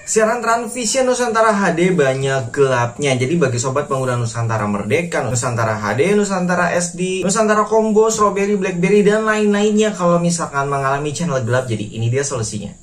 Siaran Transvision Nusantara HD banyak gelapnya. Jadi bagi sobat pengguna Nusantara Merdeka, Nusantara HD, Nusantara SD, Nusantara Combo, Strawberry, Blackberry, dan lain-lainnya, kalau misalkan mengalami channel gelap, jadi ini dia solusinya.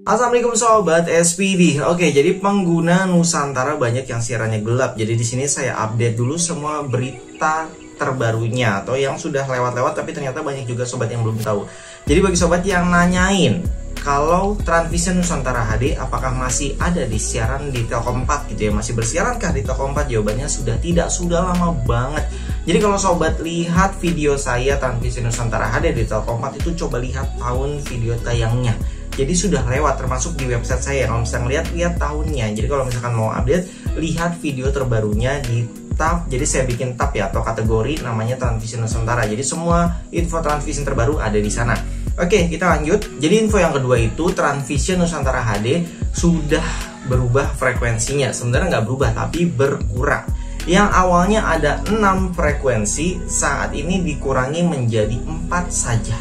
Assalamualaikum sobat SPD. Oke, jadi pengguna Nusantara banyak yang siarannya gelap. Jadi di sini saya update dulu semua berita terbarunya atau yang sudah lewat-lewat, tapi ternyata banyak juga sobat yang belum tahu. Jadi bagi sobat yang nanyain kalau Transvision Nusantara HD apakah masih ada di siaran di Telkom 4 gitu ya, masih bersiarankah di Telkom 4? Jawabannya sudah tidak, sudah lama banget. Jadi kalau sobat lihat video saya Transvision Nusantara HD di Telkom 4 itu, coba lihat tahun video tayangnya. Jadi sudah lewat, termasuk di website saya. Kalau misalnya lihat tahunnya. Jadi kalau misalkan mau update, lihat video terbarunya di tab. Jadi saya bikin tab ya, atau kategori namanya Transvision Nusantara. Jadi semua info Transvision terbaru ada di sana. Oke, kita lanjut. Jadi info yang kedua itu Transvision Nusantara HD sudah berubah frekuensinya. Sebenarnya nggak berubah, tapi berkurang. Yang awalnya ada 6 frekuensi, saat ini dikurangi menjadi 4 saja.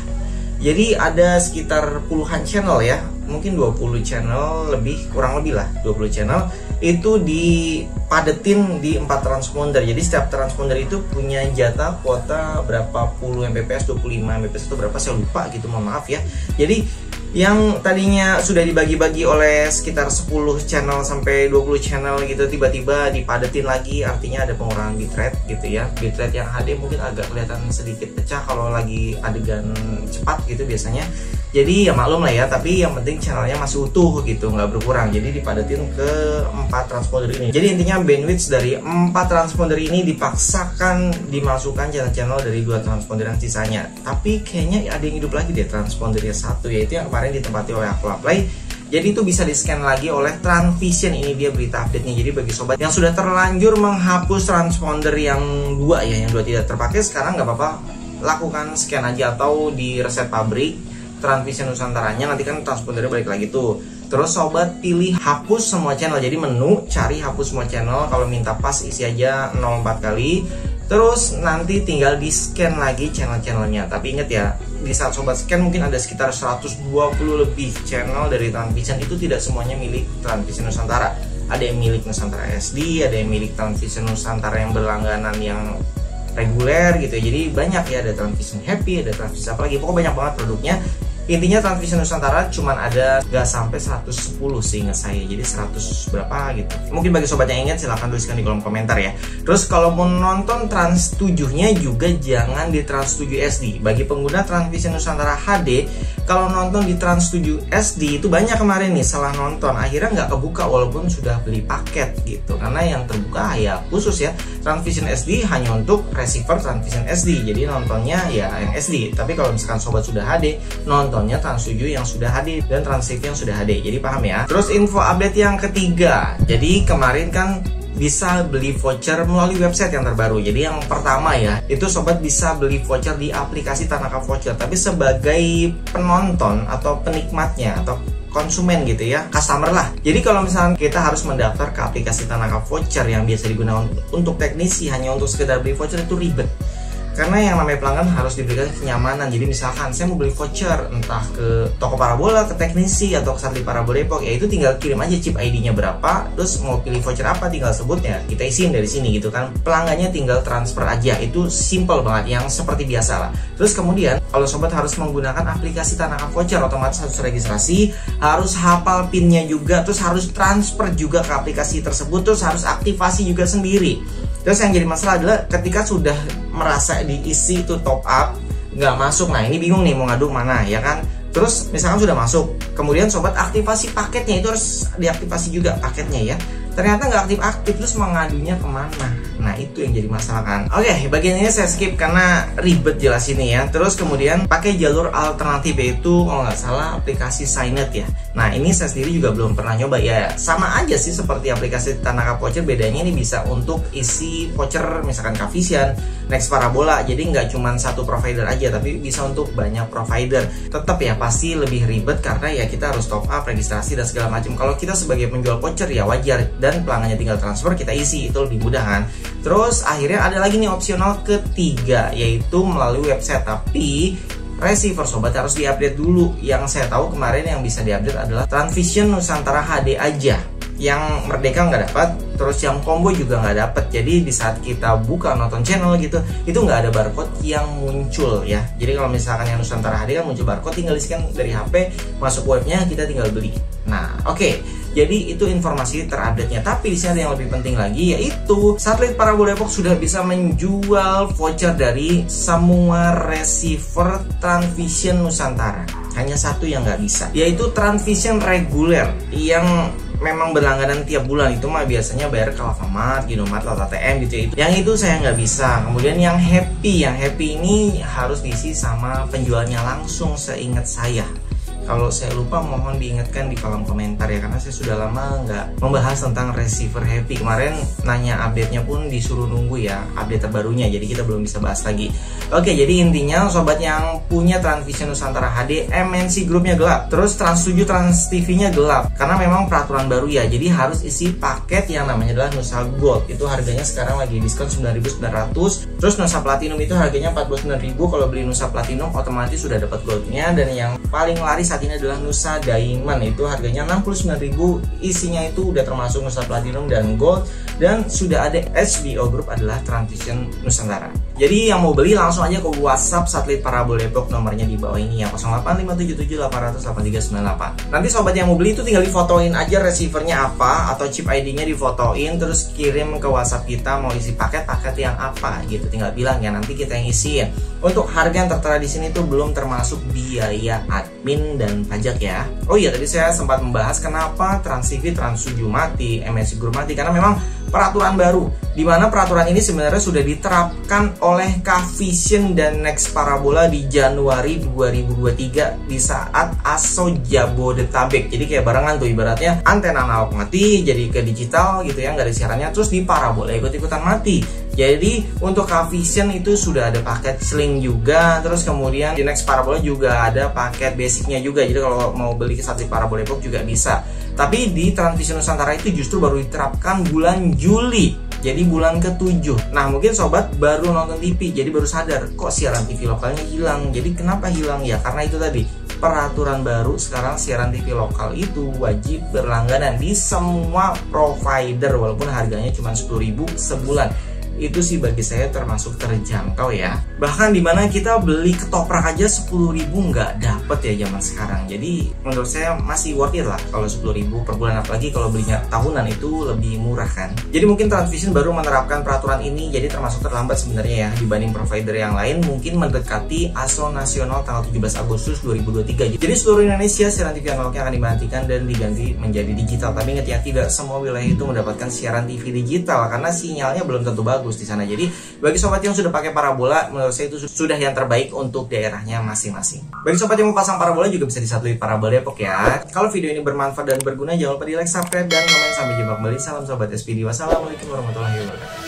Jadi ada sekitar puluhan channel ya, mungkin 20 channel lebih, kurang lebih lah 20 channel itu dipadetin di 4 transponder. Jadi setiap transponder itu punya jatah kuota berapa puluh Mbps, 25 Mbps atau berapa saya lupa gitu, mohon maaf ya. Jadi yang tadinya sudah dibagi-bagi oleh sekitar 10 channel sampai 20 channel gitu, tiba-tiba dipadetin lagi, artinya ada pengurangan bitrate gitu ya. Bitrate yang HD mungkin agak kelihatan sedikit pecah kalau lagi adegan cepat gitu biasanya. Jadi ya maklum lah ya, tapi yang penting channelnya masih utuh gitu, nggak berkurang. Jadi dipadetin ke 4 transponder ini. Jadi intinya bandwidth dari 4 transponder ini dipaksakan dimasukkan channel-channel dari 2 transponder yang sisanya. Tapi kayaknya ada yang hidup lagi deh transpondernya satu, yaitu yang kemarin ditempati oleh Aquaplay. Jadi itu bisa di scan lagi oleh Transvision. Ini dia berita update-nya. Jadi bagi sobat yang sudah terlanjur menghapus transponder yang 2 ya, yang 2 tidak terpakai, sekarang nggak apa-apa, lakukan scan aja atau di reset pabrik Transvision Nusantaranya, nanti kan transpondernya balik lagi tuh. Terus sobat pilih hapus semua channel. Jadi menu cari hapus semua channel, kalau minta pas isi aja 04 kali. Terus nanti tinggal di scan lagi channel-channelnya. Tapi ingat ya, di saat sobat scan mungkin ada sekitar 120 lebih channel dari Transvision. Itu tidak semuanya milik Transvision Nusantara. Ada yang milik Nusantara SD, ada yang milik Transvision Nusantara yang berlangganan yang reguler gitu ya. Jadi banyak ya, ada Transvision Happy, ada Transvision apa lagi, pokoknya banyak banget produknya. Intinya Transvision Nusantara cuman ada gak sampai 110 seingat saya, jadi 100 berapa gitu. Mungkin bagi sobat yang ingat silahkan tuliskan di kolom komentar ya. Terus kalau mau nonton Trans 7-nya juga jangan di Trans 7 SD. Bagi pengguna Transvision Nusantara HD, kalau nonton di Trans 7 SD itu banyak kemarin nih salah nonton, akhirnya nggak kebuka walaupun sudah beli paket gitu. Karena yang terbuka ya khusus ya Transvision SD, hanya untuk receiver Transvision SD, jadi nontonnya ya yang SD. Tapi kalau misalkan sobat sudah HD, nontonnya Trans 7 yang sudah HD dan Trans TV yang sudah HD. Jadi paham ya. Terus info update yang ketiga. Jadi kemarin kan bisa beli voucher melalui website yang terbaru. Jadi yang pertama ya, itu sobat bisa beli voucher di aplikasi Tanaka Voucher. Tapi sebagai penonton atau penikmatnya atau konsumen gitu ya, customer lah. Jadi kalau misalnya kita harus mendaftar ke aplikasi Tanaka Voucher yang biasa digunakan untuk teknisi hanya untuk sekedar beli voucher, itu ribet. Karena yang namanya pelanggan harus diberikan kenyamanan. Jadi misalkan saya mau beli voucher entah ke toko parabola, ke teknisi, atau ke satelit parabola Depok, ya itu tinggal kirim aja chip ID-nya berapa, terus mau pilih voucher apa tinggal sebutnya, kita isiin dari sini gitu kan. Pelanggannya tinggal transfer aja, itu simple banget, yang seperti biasa lah. Terus kemudian kalau sobat harus menggunakan aplikasi Tanaka Voucher, otomatis harus registrasi, harus hafal PIN-nya juga, terus harus transfer juga ke aplikasi tersebut, terus harus aktivasi juga sendiri. Terus yang jadi masalah adalah ketika sudah merasa diisi itu top up nggak masuk, nah ini bingung nih mau ngadu mana ya kan. Terus misalkan sudah masuk, kemudian sobat aktivasi paketnya, itu harus diaktifasi juga paketnya ya. Ternyata nggak aktif-aktif, terus mengadunya kemana? Nah itu yang jadi masalah kan. Oke, bagian ini saya skip karena ribet jelas ini ya. Terus kemudian pakai jalur alternatif, yaitu kalau nggak salah aplikasi Signet ya. Nah ini saya sendiri juga belum pernah nyoba ya. Sama aja sih seperti aplikasi Tanaka Voucher, bedanya ini bisa untuk isi voucher misalkan Kavision, Next Parabola. Jadi nggak cuma satu provider aja, tapi bisa untuk banyak provider. Tetap ya pasti lebih ribet karena ya kita harus top up, registrasi dan segala macam. Kalau kita sebagai penjual voucher ya wajar, dan pelanggannya tinggal transfer, kita isi, itu lebih mudah kan. Terus akhirnya ada lagi nih opsional ketiga, yaitu melalui website. Tapi receiver sobat harus diupdate dulu. Yang saya tahu kemarin yang bisa diupdate adalah Transvision Nusantara HD aja, yang Merdeka nggak dapat, terus yang combo juga nggak dapat. Jadi di saat kita buka nonton channel gitu, itu nggak ada barcode yang muncul ya. Jadi kalau misalkan yang Nusantara HD kan muncul barcode, tinggal di-scan dari HP, masuk webnya, kita tinggal beli. Nah, oke. Jadi itu informasi terupdate-nya. Tapi di sini ada yang lebih penting lagi, yaitu satelit Parabola Epoch sudah bisa menjual voucher dari semua receiver Transvision Nusantara. Hanya satu yang nggak bisa, yaitu Transvision reguler yang memang berlangganan tiap bulan. Itu mah biasanya bayar ke Alfamart, Ginomart, Lata TM gitu. Yang itu saya nggak bisa. Kemudian yang happy ini harus diisi sama penjualnya langsung seingat saya. Kalau saya lupa mohon diingatkan di kolom komentar ya, karena saya sudah lama nggak membahas tentang receiver happy. Kemarin nanya update-nya pun disuruh nunggu ya, update terbarunya, jadi kita belum bisa bahas lagi. Oke, jadi intinya sobat yang punya Transvision Nusantara HD, MNC grupnya gelap, terus Trans 7 Trans TV-nya gelap, karena memang peraturan baru ya. Jadi harus isi paket yang namanya adalah Nusa Gold. Itu harganya sekarang lagi diskon 9.900. Terus Nusa Platinum itu harganya 49.000. Kalau beli Nusa Platinum otomatis sudah dapat goldnya. Dan yang paling laris ini adalah Nusa Diamond, itu harganya 69.000. isinya itu udah termasuk Nusa Platinum dan Gold, dan sudah ada HBO Group adalah Transvision Nusantara. Jadi yang mau beli langsung aja ke WhatsApp satelit Parabola Epoch, nomornya di bawah ini ya, 085778008398. Nanti sobat yang mau beli itu tinggal difotoin aja receivernya apa atau chip ID-nya difotoin, terus kirim ke WhatsApp kita mau isi paket yang apa gitu, tinggal bilang ya, nanti kita yang isi ya. Untuk harga yang tertera di sini tuh belum termasuk biaya admin dan pajak ya. Oh iya, tadi saya sempat membahas kenapa Trans TV, Trans 7 mati, MNC Group mati, karena memang peraturan baru, di mana peraturan ini sebenarnya sudah diterapkan oleh Cavision dan Next Parabola di Januari 2023 di saat ASO Jabodetabek. Jadi kayak barengan tuh, ibaratnya antena analog mati jadi ke digital gitu ya, nggak ada siarannya, terus di Parabola ikut-ikutan mati. Jadi untuk Cavision itu sudah ada paket sling juga, terus kemudian di Next Parabola juga ada paket basicnya juga. Jadi kalau mau beli ke satelit Parabola Epoch juga bisa. Tapi di Transvision Nusantara itu justru baru diterapkan bulan Juli, jadi bulan ke-7. Nah mungkin sobat baru nonton TV, jadi baru sadar kok siaran TV lokalnya hilang. Jadi kenapa hilang ya? Karena itu tadi, peraturan baru sekarang siaran TV lokal itu wajib berlangganan di semua provider, walaupun harganya cuma 10.000 sebulan. Itu sih bagi saya termasuk terjangkau ya. Bahkan dimana kita beli ketoprak aja 10.000 nggak dapet ya zaman sekarang. Jadi menurut saya masih worth it lah kalau 10.000 per bulan, apalagi kalau belinya tahunan itu lebih murah kan. Jadi mungkin Transvision baru menerapkan peraturan ini, jadi termasuk terlambat sebenarnya ya dibanding provider yang lain. Mungkin mendekati ASO nasional tanggal 17 Agustus 2023. Jadi seluruh Indonesia siaran TV analognya akan dimantikan dan diganti menjadi digital. Tapi ingat ya, tidak semua wilayah itu mendapatkan siaran TV digital karena sinyalnya belum tentu bagus di sana. Jadi bagi sobat yang sudah pakai parabola, menurut saya itu sudah yang terbaik untuk daerahnya masing-masing. Bagi sobat yang mau pasang parabola juga bisa di satelit Parabola Epoch ya. Kalau video ini bermanfaat dan berguna, jangan lupa di like, subscribe, dan komen. Sampai jumpa kembali. Salam sobat SPD. Wassalamualaikum warahmatullahi wabarakatuh.